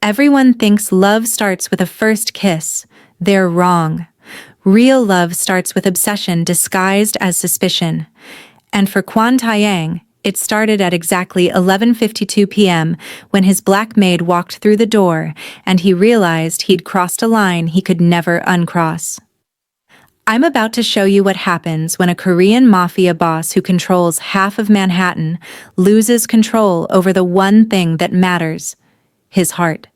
Everyone thinks love starts with a first kiss. They're wrong. Real love starts with obsession disguised as suspicion. And for Kwon Taeyang, it started at exactly 11:52 p.m. when his black maid walked through the door and he realized he'd crossed a line he could never uncross. I'm about to show you what happens when a Korean mafia boss who controls half of Manhattan loses control over the one thing that matters, his heart.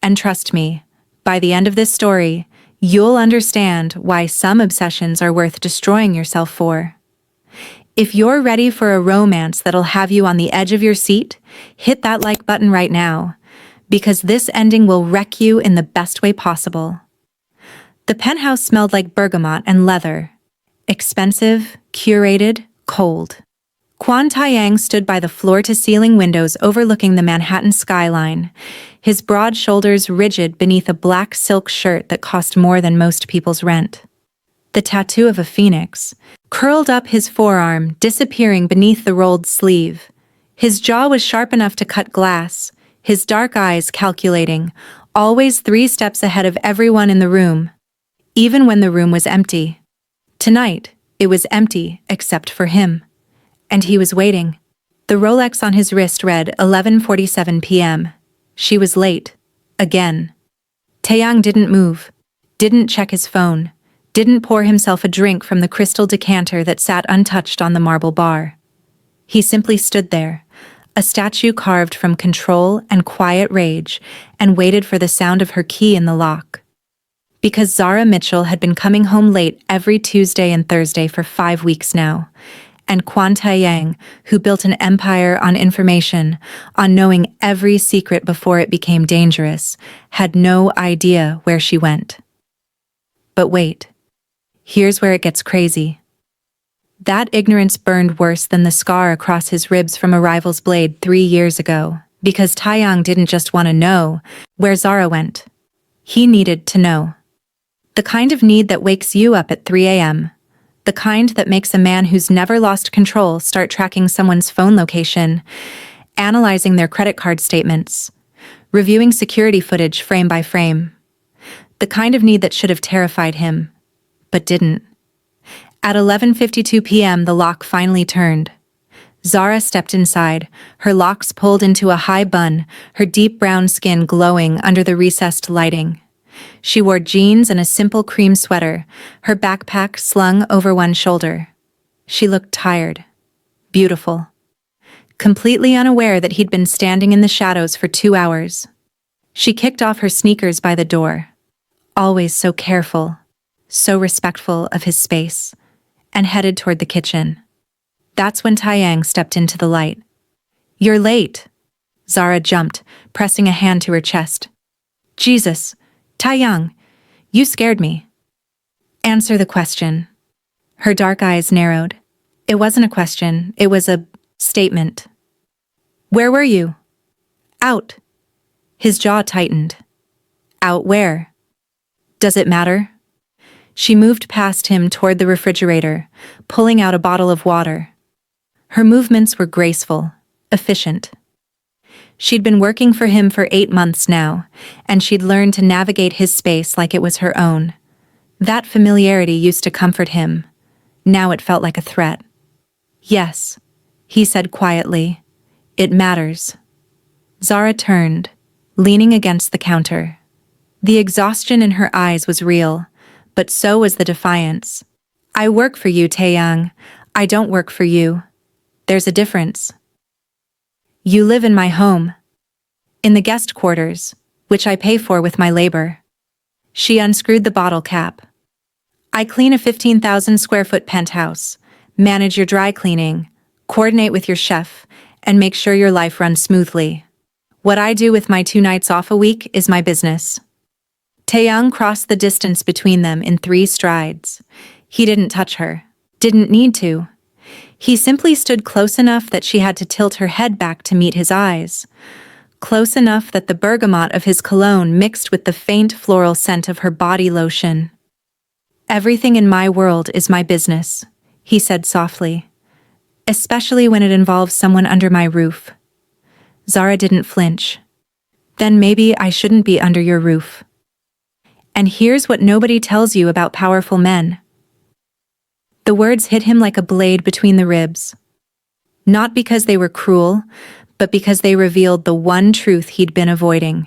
And trust me, by the end of this story, you'll understand why some obsessions are worth destroying yourself for. If you're ready for a romance that'll have you on the edge of your seat, hit that like button right now, because this ending will wreck you in the best way possible. The penthouse smelled like bergamot and leather. Expensive, curated, cold. Kwon Taeyang stood by the floor-to-ceiling windows overlooking the Manhattan skyline, his broad shoulders rigid beneath a black silk shirt that cost more than most people's rent. The tattoo of a phoenix curled up his forearm, disappearing beneath the rolled sleeve. His jaw was sharp enough to cut glass, his dark eyes calculating, always 3 steps ahead of everyone in the room, even when the room was empty. Tonight, it was empty except for him. And he was waiting. The Rolex on his wrist read 11:47 p.m. She was late. Again. Taeyang didn't move, didn't check his phone, didn't pour himself a drink from the crystal decanter that sat untouched on the marble bar. He simply stood there, a statue carved from control and quiet rage, and waited for the sound of her key in the lock. Because Zara Mitchell had been coming home late every Tuesday and Thursday for 5 weeks now, and Kwon Taeyang, who built an empire on information, on knowing every secret before it became dangerous, had no idea where she went. But wait. Here's where it gets crazy. That ignorance burned worse than the scar across his ribs from a rival's blade 3 years ago, because Taeyang didn't just want to know where Zara went. He needed to know. The kind of need that wakes you up at 3 a.m., the kind that makes a man who's never lost control start tracking someone's phone location, analyzing their credit card statements, reviewing security footage frame by frame. The kind of need that should have terrified him, but didn't. At 11:52 p.m., the lock finally turned. Zara stepped inside, her locks pulled into a high bun, her deep brown skin glowing under the recessed lighting. She wore jeans and a simple cream sweater, her backpack slung over one shoulder. She looked tired, beautiful, completely unaware that he'd been standing in the shadows for 2 hours. She kicked off her sneakers by the door, always so careful, so respectful of his space, and headed toward the kitchen. That's when Taeyang stepped into the light. "You're late." Zara jumped, pressing a hand to her chest. "Jesus, Taeyang, you scared me." "Answer the question." Her dark eyes narrowed. It wasn't a question, it was a statement. "Where were you?" "Out." His jaw tightened. "Out where?" "Does it matter?" She moved past him toward the refrigerator, pulling out a bottle of water. Her movements were graceful, efficient. She'd been working for him for 8 months now, and she'd learned to navigate his space like it was her own. That familiarity used to comfort him. Now it felt like a threat. "Yes," he said quietly. "It matters." Zara turned, leaning against the counter. The exhaustion in her eyes was real, but so was the defiance. "I work for you, Taeyang. I don't work for you. There's a difference. You live in my home. In the guest quarters, which I pay for with my labor." She unscrewed the bottle cap. "I clean a 15,000 square foot penthouse, manage your dry cleaning, coordinate with your chef, and make sure your life runs smoothly. What I do with my 2 nights off a week is my business." Taeyang crossed the distance between them in 3 strides. He didn't touch her. Didn't need to. He simply stood close enough that she had to tilt her head back to meet his eyes. Close enough that the bergamot of his cologne mixed with the faint floral scent of her body lotion. "Everything in my world is my business," he said softly. "Especially when it involves someone under my roof." Zara didn't flinch. Then maybe I shouldn't be under your roof. And here's what nobody tells you about powerful men. The words hit him like a blade between the ribs. Not because they were cruel, but because they revealed the one truth he'd been avoiding.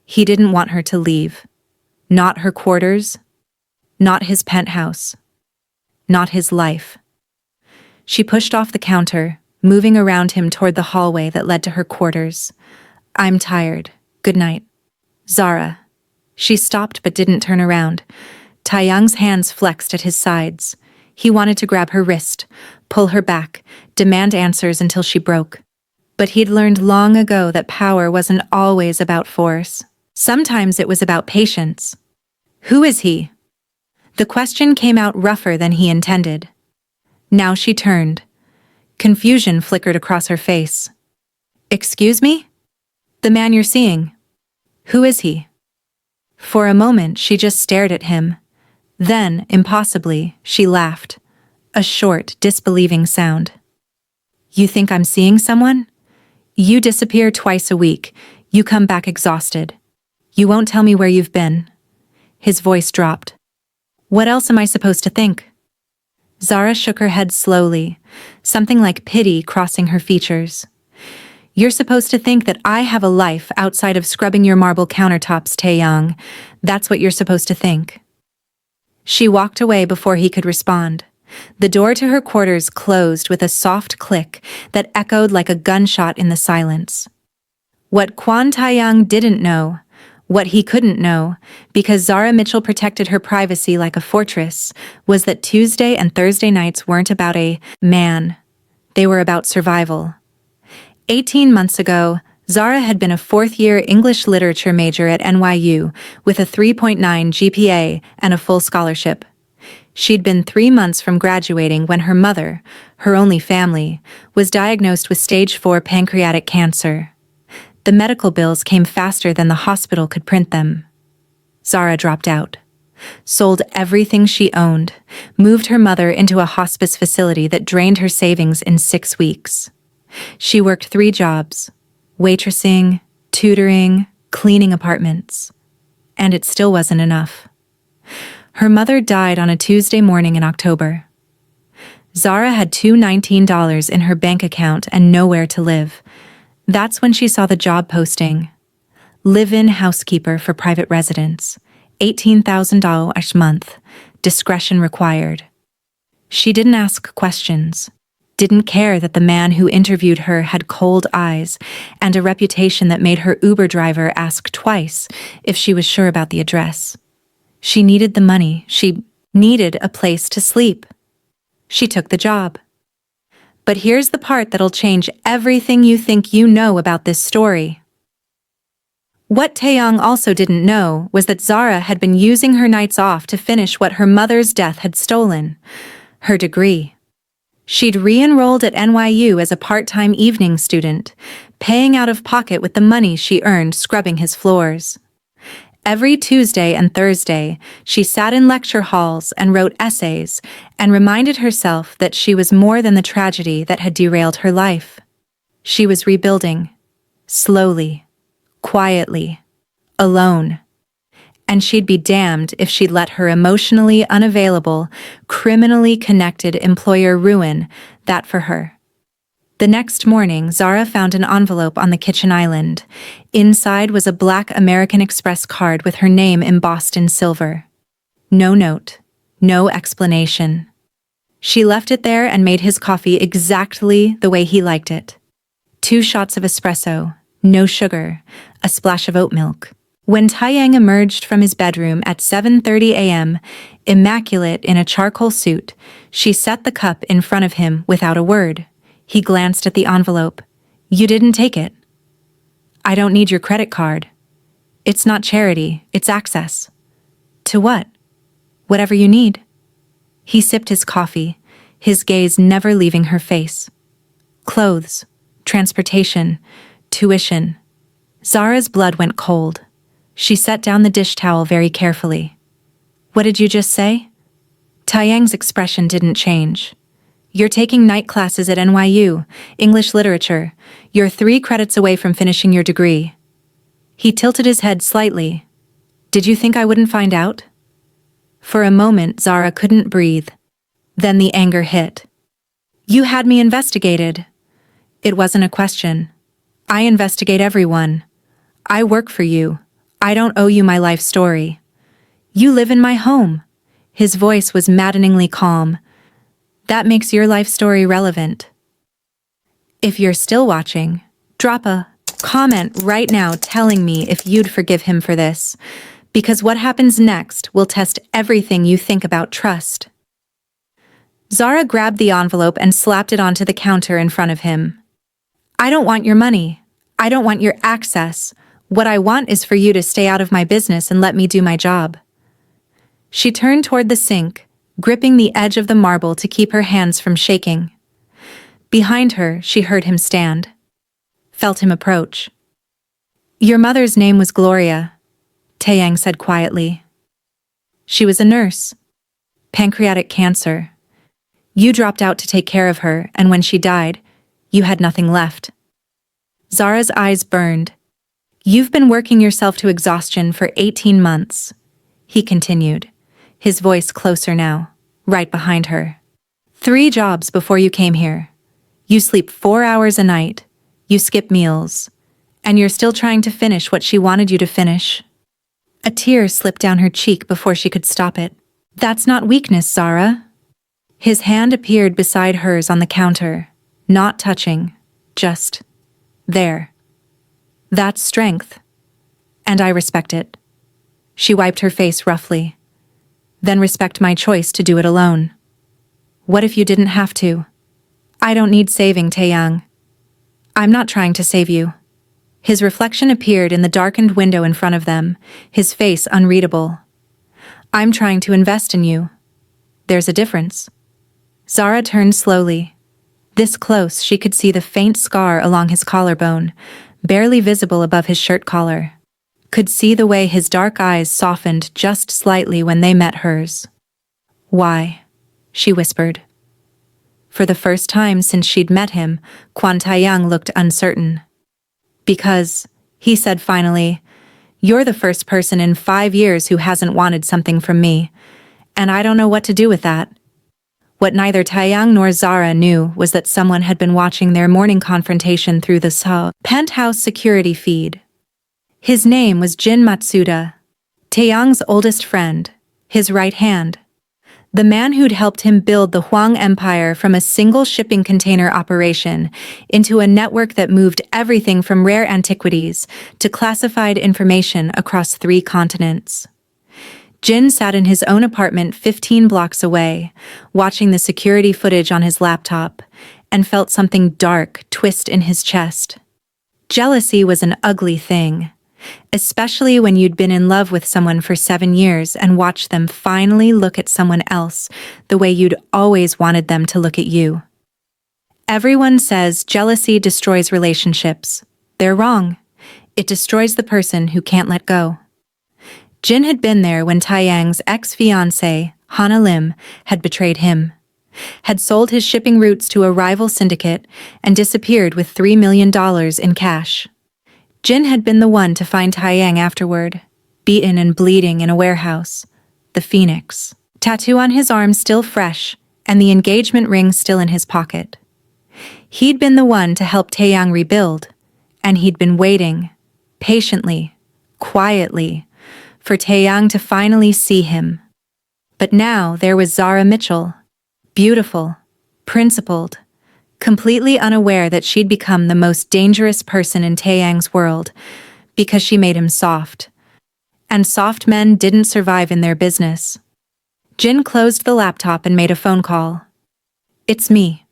He didn't want her to leave. Not her quarters, not his penthouse, not his life. She pushed off the counter, moving around him toward the hallway that led to her quarters. I'm tired. Good night. Zara. She stopped but didn't turn around. Taeyang's hands flexed at his sides. He wanted to grab her wrist, pull her back, demand answers until she broke. But he'd learned long ago that power wasn't always about force. Sometimes it was about patience. Who is he? The question came out rougher than he intended. Now she turned. Confusion flickered across her face. Excuse me? The man you're seeing. Who is he? For a moment she just stared at him. Then, impossibly, she laughed. A short, disbelieving sound. You think I'm seeing someone? You disappear twice a week. You come back exhausted. You won't tell me where you've been. His voice dropped. What else am I supposed to think? Zara shook her head slowly, something like pity crossing her features. You're supposed to think that I have a life outside of scrubbing your marble countertops, Taeyang. That's what you're supposed to think. She walked away before he could respond. The door to her quarters closed with a soft click that echoed like a gunshot in the silence. What Kwon Taeyang didn't know, what he couldn't know, because Zara Mitchell protected her privacy like a fortress, was that Tuesday and Thursday nights weren't about a man. They were about survival. 18 months ago, Zara had been a fourth-year English literature major at NYU with a 3.9 GPA and a full scholarship. She'd been 3 months from graduating when her mother, her only family, was diagnosed with stage 4 pancreatic cancer. The medical bills came faster than the hospital could print them. Zara dropped out, sold everything she owned, moved her mother into a hospice facility that drained her savings in 6 weeks. She worked 3 jobs, waitressing, tutoring, cleaning apartments. And it still wasn't enough. Her mother died on a Tuesday morning in October. Zara had $219 in her bank account and nowhere to live. That's when she saw the job posting. Live-in housekeeper for private residence, $18,000 a month, discretion required. She didn't ask questions, didn't care that the man who interviewed her had cold eyes and a reputation that made her Uber driver ask twice if she was sure about the address. She needed the money. She needed a place to sleep. She took the job. But here's the part that'll change everything you think you know about this story. What Taeyang also didn't know was that Zara had been using her nights off to finish what her mother's death had stolen, her degree. She'd re-enrolled at NYU as a part-time evening student, paying out of pocket with the money she earned scrubbing his floors. Every Tuesday and Thursday, she sat in lecture halls and wrote essays and reminded herself that she was more than the tragedy that had derailed her life. She was rebuilding, slowly, quietly, alone. And she'd be damned if she'd let her emotionally unavailable, criminally connected employer ruin that for her. The next morning, Zara found an envelope on the kitchen island. Inside was a black American Express card with her name embossed in silver. No note, no explanation. She left it there and made his coffee exactly the way he liked it. 2 shots of espresso, no sugar, a splash of oat milk. When Taeyang emerged from his bedroom at 7:30 a.m., immaculate in a charcoal suit, she set the cup in front of him without a word. He glanced at the envelope. You didn't take it. I don't need your credit card. It's not charity, it's access. To what? Whatever you need. He sipped his coffee, his gaze never leaving her face. Clothes, transportation, tuition. Zara's blood went cold. She set down the dish towel very carefully. What did you just say? Taeyang's expression didn't change. You're taking night classes at NYU, English literature. You're 3 credits away from finishing your degree. He tilted his head slightly. Did you think I wouldn't find out? For a moment, Zara couldn't breathe. Then the anger hit. You had me investigated. It wasn't a question. I investigate everyone. I work for you. I don't owe you my life story. You live in my home. His voice was maddeningly calm. That makes your life story relevant. If you're still watching, drop a comment right now telling me if you'd forgive him for this, because what happens next will test everything you think about trust. Zara grabbed the envelope and slapped it onto the counter in front of him. I don't want your money. I don't want your access. What I want is for you to stay out of my business and let me do my job. She turned toward the sink, gripping the edge of the marble to keep her hands from shaking. Behind her, she heard him stand. Felt him approach. Your mother's name was Gloria, Taeyang said quietly. She was a nurse. Pancreatic cancer. You dropped out to take care of her, and when she died, you had nothing left. Zara's eyes burned. You've been working yourself to exhaustion for 18 months, he continued, his voice closer now, right behind her. 3 jobs before you came here. You sleep 4 hours a night, you skip meals, and you're still trying to finish what she wanted you to finish. A tear slipped down her cheek before she could stop it. That's not weakness, Zara. His hand appeared beside hers on the counter, not touching, just there. That's strength, and I respect it. She wiped her face roughly. Then respect my choice to do it alone. What if you didn't have to? I don't need saving, Taeyang. I'm not trying to save you. His reflection appeared in the darkened window in front of them, his face unreadable. I'm trying to invest in you. There's a difference. Zara turned slowly. This close, she could see the faint scar along his collarbone, barely visible above his shirt collar. Could see the way his dark eyes softened just slightly when they met hers. Why? She whispered. For the first time since she'd met him, Kwon Taeyang looked uncertain. Because, he said finally, you're the first person in 5 years who hasn't wanted something from me, and I don't know what to do with that. What neither Taeyang nor Zara knew was that someone had been watching their morning confrontation through the Penthouse security feed. His name was Jin Matsuda, Taeyang's oldest friend, his right hand. The man who'd helped him build the Hwang Empire from a single shipping container operation into a network that moved everything from rare antiquities to classified information across 3 continents. Jin sat in his own apartment 15 blocks away, watching the security footage on his laptop, and felt something dark twist in his chest. Jealousy was an ugly thing, especially when you'd been in love with someone for 7 years and watched them finally look at someone else the way you'd always wanted them to look at you. Everyone says jealousy destroys relationships. They're wrong. It destroys the person who can't let go. Jin had been there when Taeyang's ex-fiancée, Hana Lim, had betrayed him, had sold his shipping routes to a rival syndicate, and disappeared with $3 million in cash. Jin had been the one to find Taeyang afterward, beaten and bleeding in a warehouse, the Phoenix, tattoo on his arm still fresh, and the engagement ring still in his pocket. He'd been the one to help Taeyang rebuild, and he'd been waiting, patiently, quietly, for Taeyang to finally see him. But now there was Zara Mitchell, beautiful, principled, completely unaware that she'd become the most dangerous person in Taeyang's world because she made him soft. And soft men didn't survive in their business. Jin closed the laptop and made a phone call. It's me,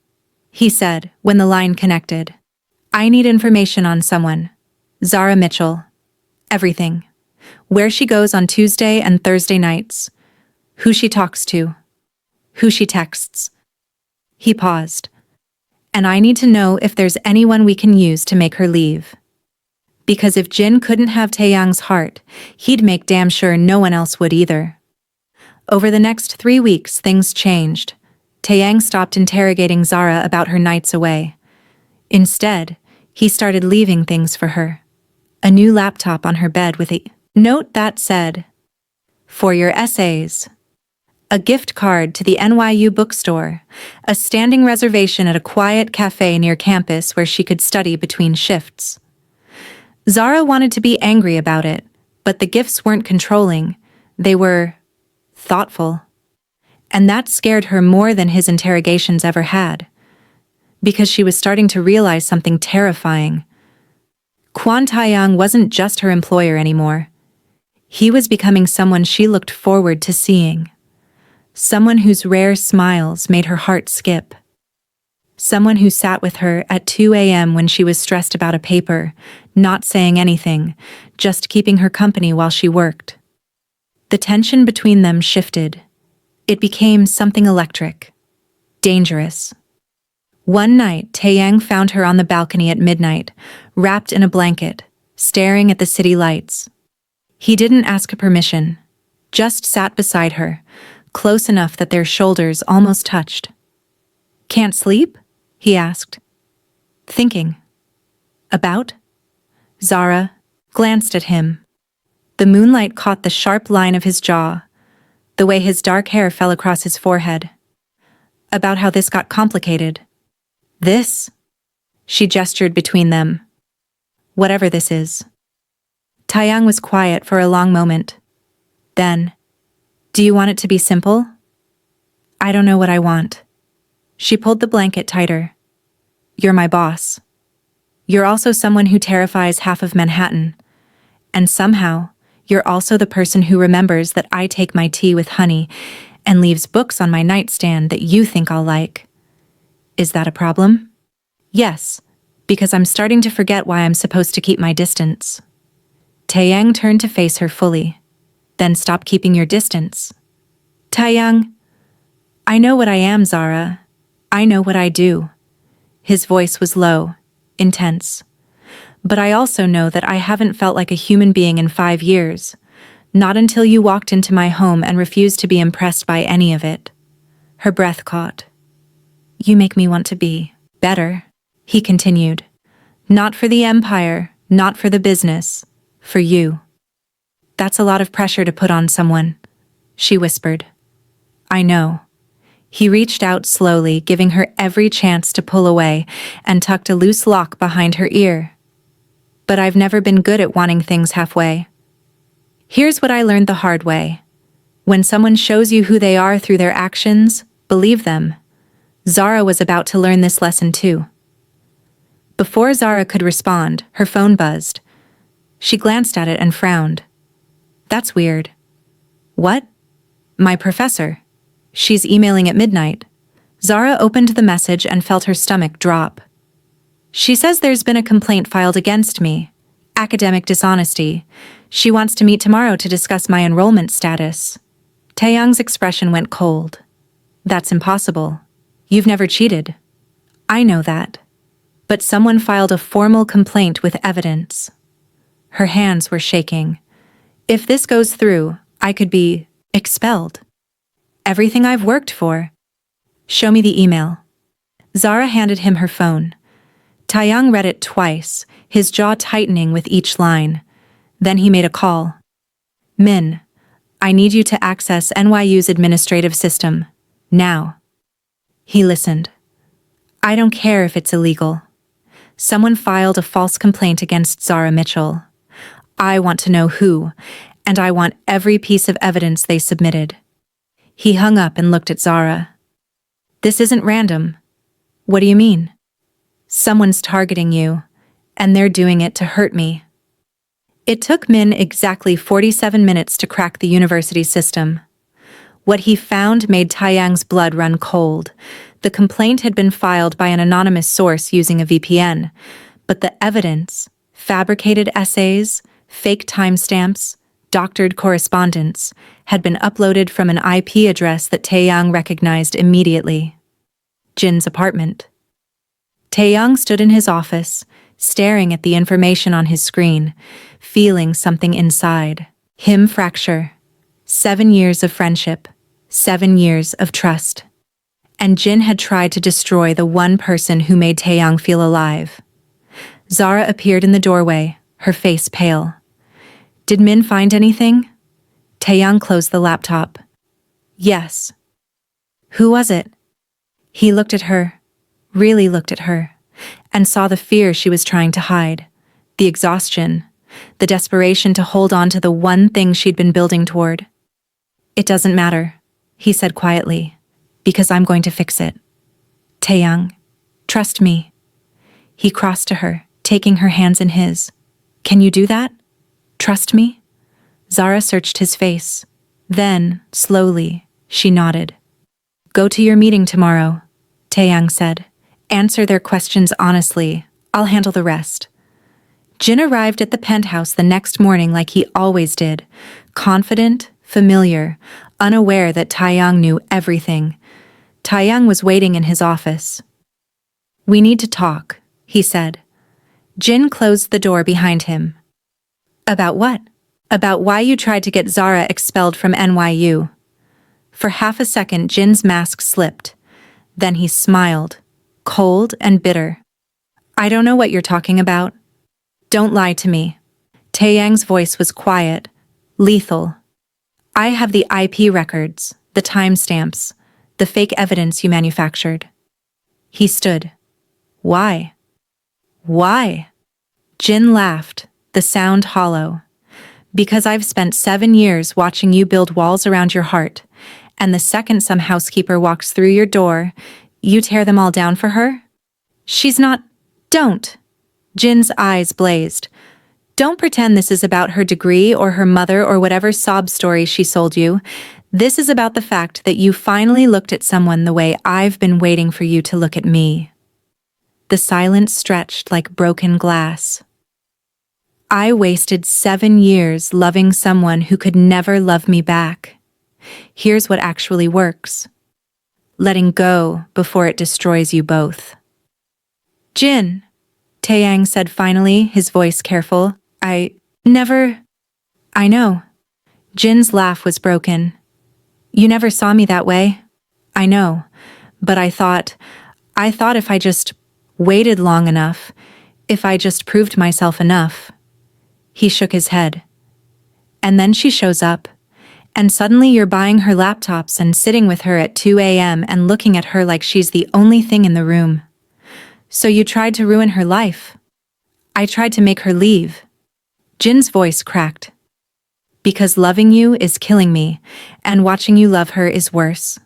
he said when the line connected. I need information on someone. Zara Mitchell. Everything. Where she goes on Tuesday and Thursday nights. Who she talks to. Who she texts. He paused. And I need to know if there's anyone we can use to make her leave. Because if Jin couldn't have Taeyang's heart, he'd make damn sure no one else would either. Over the next 3 weeks, things changed. Taeyang stopped interrogating Zara about her nights away. Instead, he started leaving things for her. a new laptop on her bed with a note that said, "For your essays." A gift card to the NYU bookstore, a standing reservation at a quiet cafe near campus where she could study between shifts. Zara wanted to be angry about it, but the gifts weren't controlling, they were thoughtful. And that scared her more than his interrogations ever had, because she was starting to realize something terrifying. Kwon Taeyang wasn't just her employer anymore. He was becoming someone she looked forward to seeing. Someone whose rare smiles made her heart skip. Someone who sat with her at 2 a.m. when she was stressed about a paper, not saying anything, just keeping her company while she worked. The tension between them shifted. It became something electric, dangerous. One night, Taeyang found her on the balcony at midnight, wrapped in a blanket, staring at the city lights. He didn't ask her permission, just sat beside her, close enough that their shoulders almost touched. "Can't sleep?" he asked. "Thinking." "About?" Zara glanced at him. The moonlight caught the sharp line of his jaw, the way his dark hair fell across his forehead. "About how this got complicated." "This?" She gestured between them. "Whatever this is." Taeyang was quiet for a long moment. Then, "Do you want it to be simple?" "I don't know what I want." She pulled the blanket tighter. "You're my boss. You're also someone who terrifies half of Manhattan. And somehow, you're also the person who remembers that I take my tea with honey and leaves books on my nightstand that you think I'll like. Is that a problem?" "Yes, because I'm starting to forget why I'm supposed to keep my distance." Taeyang turned to face her fully. "Then stop keeping your distance." "Taeyang, I know what I am, Zara. I know what I do." His voice was low, intense. "But I also know that I haven't felt like a human being in 5 years. Not until you walked into my home and refused to be impressed by any of it." Her breath caught. "You make me want to be better," he continued. "Not for the empire, not for the business, for you." "That's a lot of pressure to put on someone," she whispered. "I know." He reached out slowly, giving her every chance to pull away, and tucked a loose lock behind her ear. "But I've never been good at wanting things halfway. Here's what I learned the hard way. When someone shows you who they are through their actions, believe them." Zara was about to learn this lesson too. Before Zara could respond, her phone buzzed. She glanced at it and frowned. "That's weird." "What?" "My professor. She's emailing at midnight." Zara opened the message and felt her stomach drop. "She says there's been a complaint filed against me. Academic dishonesty. She wants to meet tomorrow to discuss my enrollment status." Taeyang's expression went cold. "That's impossible. You've never cheated." "I know that. But someone filed a formal complaint with evidence." Her hands were shaking. "If this goes through, I could be expelled. Everything I've worked for." "Show me the email." Zara handed him her phone. Taeyang read it twice, his jaw tightening with each line. Then he made a call. "Min, I need you to access NYU's administrative system. Now." He listened. "I don't care if it's illegal. Someone filed a false complaint against Zara Mitchell. I want to know who, and I want every piece of evidence they submitted." He hung up and looked at Zara. "This isn't random." "What do you mean?" "Someone's targeting you, and they're doing it to hurt me." It took Min exactly 47 minutes to crack the university system. What he found made Taeyang's blood run cold. The complaint had been filed by an anonymous source using a VPN, but the evidence, fabricated essays, fake timestamps, doctored correspondence, had been uploaded from an IP address that Taeyang recognized immediately. Jin's apartment. Taeyang stood in his office, staring at the information on his screen, feeling something inside. Him fracture. 7 years of friendship. 7 years of trust. And Jin had tried to destroy the one person who made Taeyang feel alive. Zara appeared in the doorway, her face pale. Did Min find anything? Taeyang closed the laptop. Yes. Who was it? He looked at her, really looked at her, and saw the fear she was trying to hide, the exhaustion, the desperation to hold on to the one thing she'd been building toward. It doesn't matter, he said quietly, because I'm going to fix it. Taeyang, trust me. He crossed to her, taking her hands in his. Can you do that? Trust me? Zara searched his face. Then, slowly, she nodded. Go to your meeting tomorrow, Taeyang said. Answer their questions honestly. I'll handle the rest. Jin arrived at the penthouse the next morning like he always did, confident, familiar, unaware that Taeyang knew everything. Taeyang was waiting in his office. We need to talk, he said. Jin closed the door behind him. About what? About why you tried to get Zara expelled from NYU. For half a second, Jin's mask slipped. Then he smiled, cold and bitter. I don't know what you're talking about. Don't lie to me. Taeyang's voice was quiet, lethal. I have the IP records, the timestamps, the fake evidence you manufactured. He stood. Why? Why? Jin laughed, the sound hollow. Because I've spent 7 years watching you build walls around your heart, and the second some housekeeper walks through your door, you tear them all down for her? She's not— Don't! Jin's eyes blazed. Don't pretend this is about her degree or her mother or whatever sob story she sold you. This is about the fact that you finally looked at someone the way I've been waiting for you to look at me. The silence stretched like broken glass. I wasted 7 years loving someone who could never love me back. Here's what actually works. Letting go before it destroys you both. Jin, Taeyang said finally, his voice careful. I know. Jin's laugh was broken. You never saw me that way. I know, but I thought if I just waited long enough, if I just proved myself enough. He shook his head. And then she shows up, and suddenly you're buying her laptops and sitting with her at 2 a.m. and looking at her like she's the only thing in the room. So you tried to ruin her life. I tried to make her leave. Jin's voice cracked. Because loving you is killing me, and watching you love her is worse.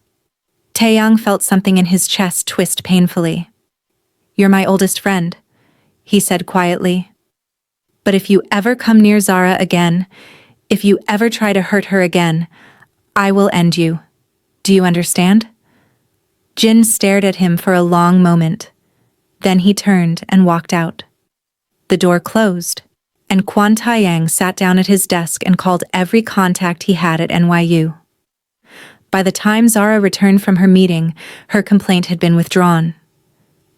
Taeyang felt something in his chest twist painfully. You're my oldest friend, he said quietly. But if you ever come near Zara again, if you ever try to hurt her again, I will end you. Do you understand? Jin stared at him for a long moment. Then he turned and walked out. The door closed, and Kwon Taeyang sat down at his desk and called every contact he had at NYU. By the time Zara returned from her meeting, her complaint had been withdrawn.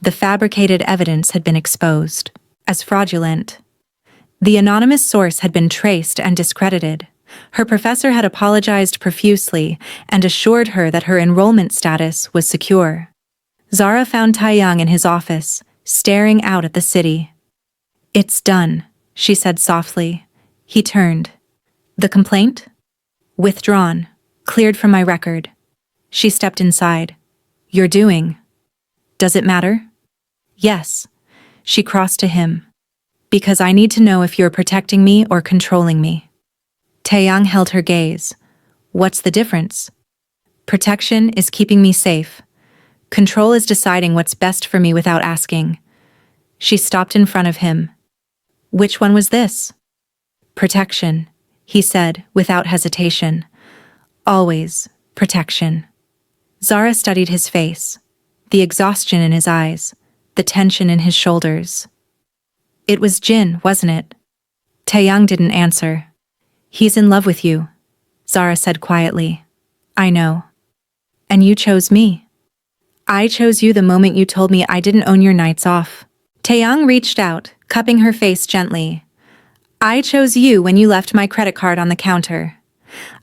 The fabricated evidence had been exposed as fraudulent. The anonymous source had been traced and discredited. Her professor had apologized profusely and assured her that her enrollment status was secure. Zara found Taeyang in his office, staring out at the city. It's done, she said softly. He turned. The complaint? Withdrawn. Cleared from my record. She stepped inside. You're doing. Does it matter? Yes. She crossed to him. Because I need to know if you're protecting me or controlling me. Taeyang held her gaze. What's the difference? Protection is keeping me safe. Control is deciding what's best for me without asking. She stopped in front of him. Which one was this? Protection, he said without hesitation. Always protection. Zara studied his face, the exhaustion in his eyes, the tension in his shoulders. It was Jin, wasn't it? Taeyang didn't answer. He's in love with you, Zara said quietly. I know. And you chose me. I chose you the moment you told me I didn't own your nights off. Taeyang reached out, cupping her face gently. I chose you when you left my credit card on the counter.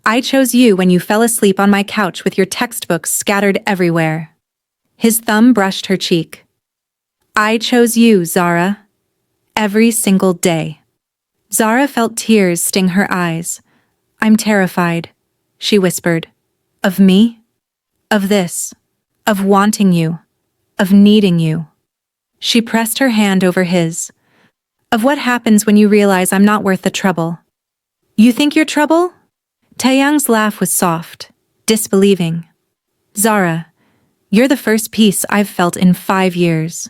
I chose you when you fell asleep on my couch with your textbooks scattered everywhere. His thumb brushed her cheek. I chose you, Zara. Every single day. Zara felt tears sting her eyes. I'm terrified, she whispered. Of me? Of this? Of wanting you? Of needing you? She pressed her hand over his. Of what happens when you realize I'm not worth the trouble. You think you're trouble? Taeyang's laugh was soft, disbelieving. Zara, you're the first peace I've felt in 5 years.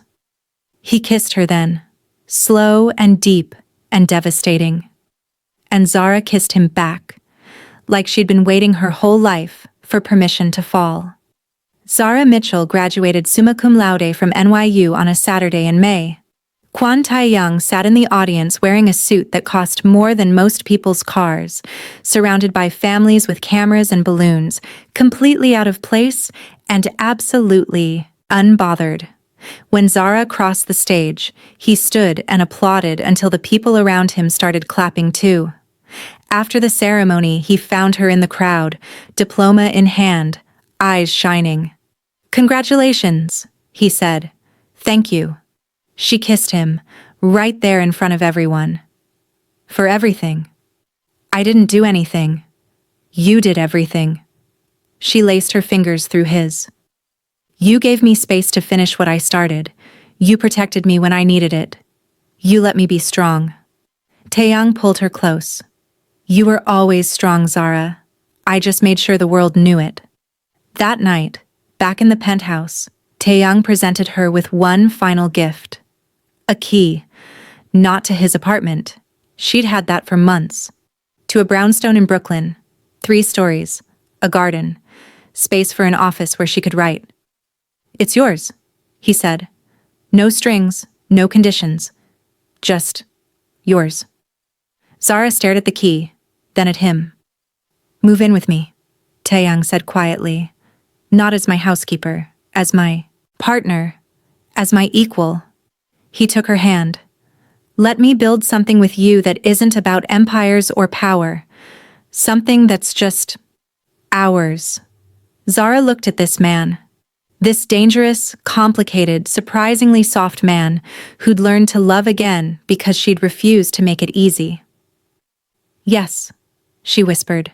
He kissed her then, slow and deep and devastating. And Zara kissed him back, like she'd been waiting her whole life for permission to fall. Zara Mitchell graduated summa cum laude from NYU on a Saturday in May. Kwon Taeyang sat in the audience wearing a suit that cost more than most people's cars, surrounded by families with cameras and balloons, completely out of place and absolutely unbothered. When Zara crossed the stage, he stood and applauded until the people around him started clapping too. After the ceremony, he found her in the crowd, diploma in hand, eyes shining. Congratulations, he said. Thank you. She kissed him, right there in front of everyone. For everything. I didn't do anything. You did everything. She laced her fingers through his. You gave me space to finish what I started. You protected me when I needed it. You let me be strong. Taeyang pulled her close. You were always strong, Zara. I just made sure the world knew it. That night, back in the penthouse, Taeyang presented her with one final gift. A key. Not to his apartment. She'd had that for months. To a brownstone in Brooklyn. 3 stories. A garden. Space for an office where she could write. It's yours, he said. No strings, no conditions. Just yours. Zara stared at the key, then at him. Move in with me, Taeyang said quietly. Not as my housekeeper, as my partner, as my equal. He took her hand. Let me build something with you that isn't about empires or power. Something that's just ours. Zara looked at this man. This dangerous, complicated, surprisingly soft man who'd learned to love again because she'd refused to make it easy. Yes, she whispered.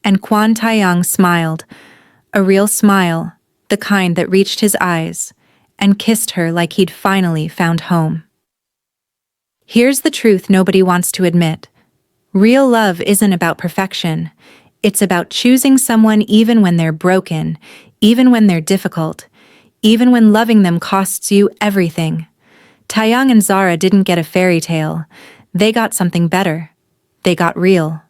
And Kwon Taeyang smiled, a real smile, the kind that reached his eyes, and kissed her like he'd finally found home. Here's the truth nobody wants to admit. Real love isn't about perfection. It's about choosing someone even when they're broken, even when they're difficult, even when loving them costs you everything. Taeyang and Zara didn't get a fairy tale. They got something better. They got real.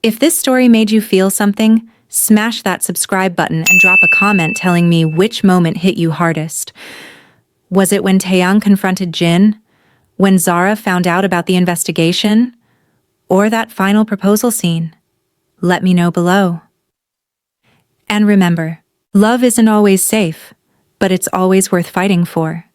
If this story made you feel something, smash that subscribe button and drop a comment telling me which moment hit you hardest. Was it when Taeyang confronted Jin? When Zara found out about the investigation? Or that final proposal scene? Let me know below. And remember, love isn't always safe, but it's always worth fighting for.